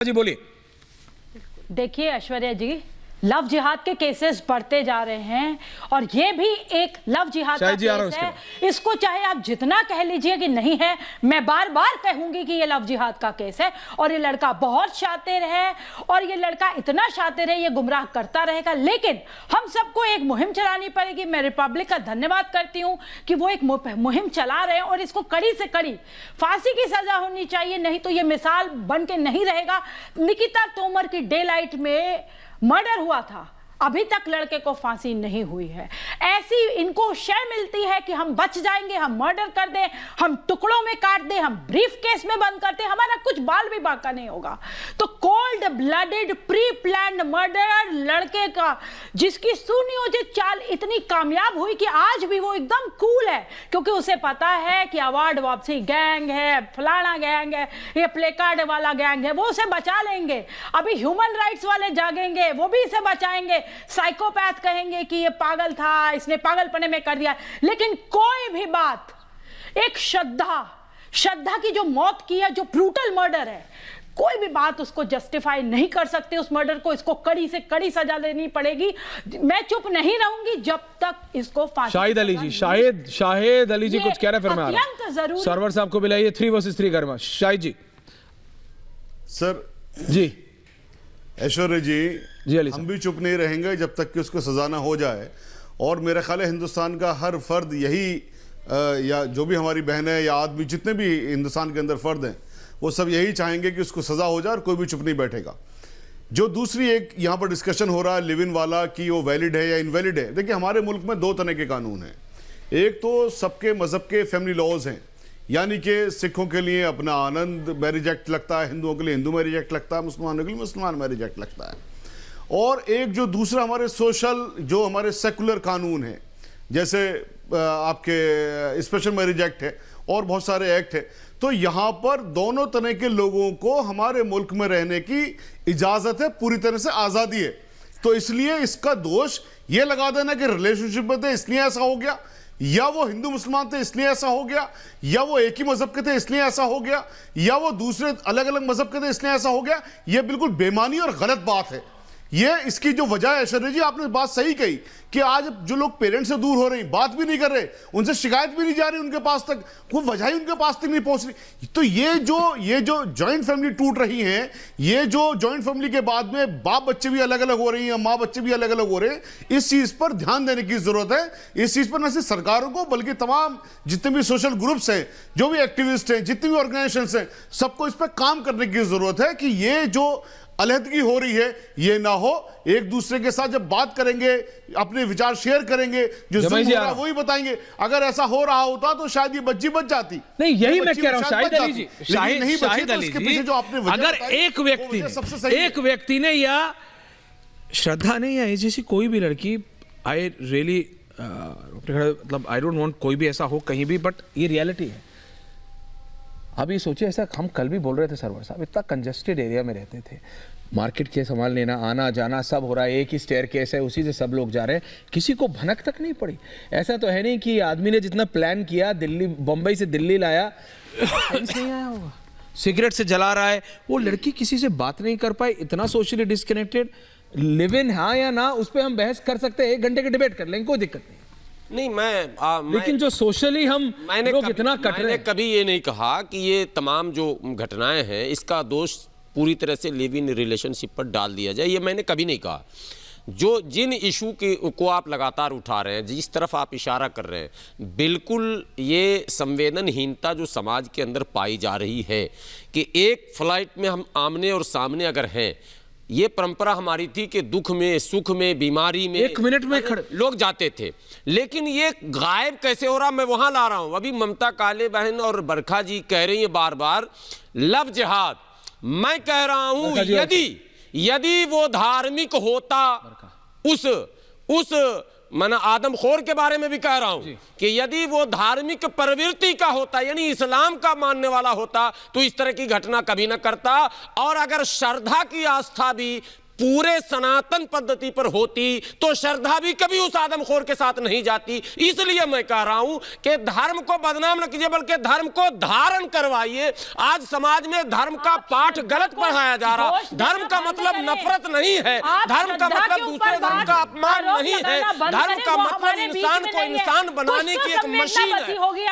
जी बोलिए। देखिए ऐश्वर्या जी, लव जिहाद के केसेस बढ़ते जा रहे हैं और ये भी एक लव जिहाद का केस है। इसको चाहे आप जितना कह लीजिए कि नहीं है, मैं बार बार कहूंगी कि ये लव जिहाद का केस है। और ये लड़का बहुत शातिर है और ये लड़का इतना शातिर है, ये गुमराह करता रहेगा। लेकिन हम सबको एक मुहिम चलानी पड़ेगी। मैं रिपब्लिक का धन्यवाद करती हूं कि वो एक मुहिम चला रहे हैं और इसको कड़ी से कड़ी फांसी की सजा होनी चाहिए, नहीं तो ये मिसाल बन के नहीं रहेगा। निकिता तोमर की डे लाइट में मर्डर हुआ था, अभी तक लड़के को फांसी नहीं हुई है। ऐसी इनको शय मिलती है कि हम बच जाएंगे, हम मर्डर कर दें, हम टुकड़ों में काट दें, हम ब्रीफ केस में बंद करते, हमारा कुछ बाल भी बाका नहीं होगा। तो cold blooded pre planned murder लड़के का, जिसकी सुनियोजित चाल इतनी कामयाब हुई कि आज भी वो एकदम कूल है, क्योंकि उसे पता है कि अवार्ड वापसी गैंग है, फलाना गैंग है, ये प्ले कार्ड वाला गैंग है, वो उसे बचा लेंगे। अभी ह्यूमन राइट्स वाले जागेंगे, वो भी इसे बचाएंगे। साइकोपैथ कहेंगे कि ये पागल था, इसने पागलपने में कर दिया। लेकिन कोई भी बात, एक श्रद्धा की जो मौत की है, जो ब्रूटल मर्डर है, कोई भी बात उसको जस्टिफाई नहीं कर सकते उस मर्डर को। इसको कड़ी से कड़ी सजा देनी पड़ेगी। मैं चुप नहीं रहूंगी जब तक इसको फांसी। शाहिद अली जी, शाहिद अली जी कुछ कह रहे हैं, फिर मैं आ रहा हूं। सरवर साहब को बुलाइए 3 वर्सेस 3 गर्मा। शाहिद जी। सर जी, ऐश्वर्या जी हम भी चुप नहीं रहेंगे जब तक कि उसको सजा ना हो जाए। और मेरा ख्याल है हिंदुस्तान का हर फर्द यही या जो भी हमारी बहनें या आदमी जितने भी हिंदुस्तान के अंदर फर्द हैं, वो सब यही चाहेंगे कि उसको सजा हो जाए और कोई भी चुप नहीं बैठेगा। जो दूसरी एक यहाँ पर डिस्कशन हो रहा है लिव इन वाला कि वो वैलिड है या इनवैलिड है, देखिए हमारे मुल्क में 2 तरह के कानून हैं। एक तो सबके मजहब के फैमिली लॉज हैं, यानी कि सिखों के लिए अपना आनंद मैरिज एक्ट लगता है, हिंदुओं के लिए हिंदू मैरिज एक्ट लगता है, मुसलमानों के लिए मुसलमान मैरिज एक्ट लगता है। और एक जो दूसरा हमारे सोशल, जो हमारे सेकुलर कानून है, जैसे आपके स्पेशल मैरिज एक्ट है और बहुत सारे एक्ट है। तो यहाँ पर दोनों तरह के लोगों को हमारे मुल्क में रहने की इजाज़त है, पूरी तरह से आज़ादी है। तो इसलिए इसका दोष ये लगा देना कि रिलेशनशिप में थे इसलिए ऐसा हो गया, या वो हिंदू मुसलमान थे इसलिए ऐसा हो गया, या वो एक ही मजहब के थे इसलिए ऐसा हो गया, या वो दूसरे अलग अलग मजहब के थे इसलिए ऐसा हो गया, ये बिल्कुल बेमानी और गलत बात है। ये इसकी जो वजह है, ऐश्वर्या जी आपने बात सही कही कि आज जो लोग पेरेंट्स से दूर हो रहे हैं, बात भी नहीं कर रहे, उनसे शिकायत भी नहीं जा रही उनके पास तक, वो वजह ही उनके पास तक नहीं पहुंच रही। तो ये जो जॉइंट फैमिली टूट रही है, ये जो जॉइंट फैमिली के बाद में बाप बच्चे भी अलग अलग हो रही हैं, माँ बच्चे भी अलग अलग हो रहे हैं, इस चीज पर ध्यान देने की जरूरत है। इस चीज पर न सिर्फ सरकारों को बल्कि तमाम जितने भी सोशल ग्रुप्स हैं, जो भी एक्टिविस्ट हैं, जितनी भी ऑर्गेनाइजेशन हैं, सबको इस पर काम करने की जरूरत है कि ये जो अलहदगी हो रही है ये ना हो। एक दूसरे के साथ जब बात करेंगे, अपने विचार शेयर करेंगे, जो जुल्म हो रहा है वही बताएंगे। अगर ऐसा हो रहा होता तो शायद ये बच्ची बच जाती। नहीं, यही मैं कह रहा हूं शाहिद अली जी, शाहिद अली जी, अगर एक व्यक्ति ने या श्रद्धा ने या जैसी कोई भी लड़की, आई रियली मतलब आई डोंट वांट कोई भी ऐसा हो कहीं भी, बट ये रियलिटी है। अब ये सोचिए, ऐसा हम कल भी बोल रहे थे सरवर साहब, इतना कंजेस्टेड एरिया में रहते थे, मार्केट के सामान लेना आना जाना सब हो रहा है, एक ही स्टेयर केस है, उसी से सब लोग जा रहे हैं, किसी को भनक तक नहीं पड़ी। ऐसा तो है नहीं कि आदमी ने जितना प्लान किया, दिल्ली बम्बई से दिल्ली लाया, नहीं आया होगा, सिगरेट से जला रहा है, वो लड़की किसी से बात नहीं कर पाई, इतना सोशली डिस्कनेक्टेड। लिव इन हाँ या ना, उस पर हम बहस कर सकते हैं, 1 घंटे की डिबेट कर लेंगे, कोई दिक्कत नहीं। लेकिन जो सोशली हम लोग इतना कट रहे हैं। मैंने कभी ये नहीं कहा कि ये तमाम जो घटनाएं हैं इसका दोष पूरी तरह से लिव इन रिलेशनशिप पर डाल दिया जाए, ये मैंने कभी नहीं कहा। जिन इशू को आप लगातार उठा रहे हैं, जिस तरफ आप इशारा कर रहे हैं, बिल्कुल ये संवेदनहीनता जो समाज के अंदर पाई जा रही है कि एक फ्लाइट में हम आमने और सामने अगर हैं, ये परंपरा हमारी थी कि दुख में, सुख में, बीमारी में 1 मिनट में खड़े लोग जाते थे, लेकिन ये गायब कैसे हो रहा, मैं वहां ला रहा हूं। अभी ममता काले बहन और बरखा जी कह रही हैं बार बार लव जिहाद। मैं कह रहा हूं यदि वो धार्मिक होता, उस मैं आदमखोर के बारे में भी कह रहा हूं कि यदि वो धार्मिक प्रवृत्ति का होता, यानी इस्लाम का मानने वाला होता, तो इस तरह की घटना कभी ना करता। और अगर श्रद्धा की आस्था भी पूरे सनातन पद्धति पर होती तो श्रद्धा भी कभी उस आदमखोर के साथ नहीं जाती। इसलिए मैं कह रहा हूं कि धर्म को बदनाम न कीजिए, बल्कि धर्म को धारण करवाइए। आज समाज में धर्म का पाठ गलत पढ़ाया जा रहा। धर्म का मतलब नफरत नहीं है, धर्म का मतलब दूसरे धर्म का अपमान नहीं है, धर्म का मतलब इंसान को इंसान बनाने की एक मशीन है।